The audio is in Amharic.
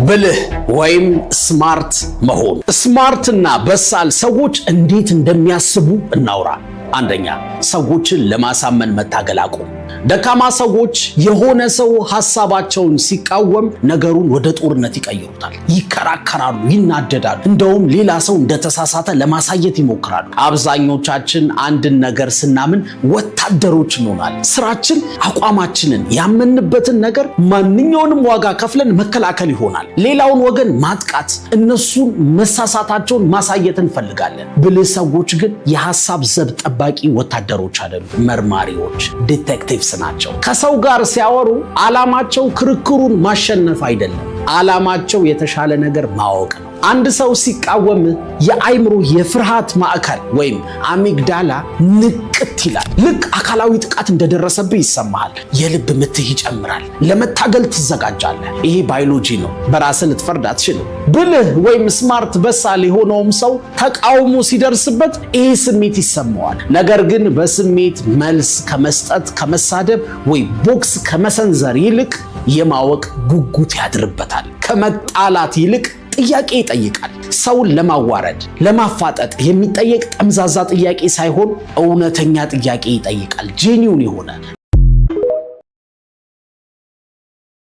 ብልህ ወይም ስማርት መሆን። ስማርትና በሳል ሰዎች እንዴት እንደሚያስቡ እናውራ። አንደኛ፣ ሰዎችን ለማሳመን መታገል አቁም። ደካማ ሰዎች የሆነ ሰው ሐሳባቸውን ሲቃወም ነገሩን ወደ ጦርነት ይቀይሩታል። ይከራከራሉ፣ ይናደዳሉ፣ እንደውም ሌላ ሰው እንደተሳሳተ ለማሳየት ይሞክራሉ። አብዛኞቻችን አንድን ነገር ስናምን ወታደሮች እንሆናለን። ስራችን አቋማችንን፣ ያመንበትን ነገር ማንኛውንም ዋጋ ከፍለን መከላከል ይሆናል። ሌላውን ወገን ማጥቃት፣ እነሱን መሳሳታቸውን ማሳየት እንፈልጋለን። ብልህ ሰዎች ግን የሐሳብ ዘብ ጠባቂ ወታደሮች አይደሉም፣ መርማሪዎች፣ ዲቴክቲቭስ ናቸው። ከሰው ጋር ሲያወሩ ዓላማቸው ክርክሩን ማሸነፍ አይደለም። ዓላማቸው የተሻለ ነገር ማወቅ ነው። አንድ ሰው ሲቃወም የአይምሮ የፍርሃት ማዕከል ወይም አሚግዳላ ንቅት ይላል። ልክ አካላዊ ጥቃት እንደደረሰብህ ይሰማሃል። የልብ ምትህ ይጨምራል። ለመታገል ትዘጋጃለህ። ይሄ ባዮሎጂ ነው። በራስህ ልትፈርድ አትችልም። ብልህ ወይም ስማርት በሳል የሆነውም ሰው ተቃውሞ ሲደርስበት ይሄ ስሜት ይሰማዋል። ነገር ግን በስሜት መልስ ከመስጠት ከመሳደብ ወይ ቦክስ ከመሰንዘር ይልቅ የማወቅ ጉጉት ያድርበታል። ከመጣላት ይልቅ ጥያቄ ይጠይቃል። ሰውን ለማዋረድ ለማፋጠጥ የሚጠየቅ ጠምዛዛ ጥያቄ ሳይሆን እውነተኛ ጥያቄ ይጠይቃል። ጄኒውን የሆነ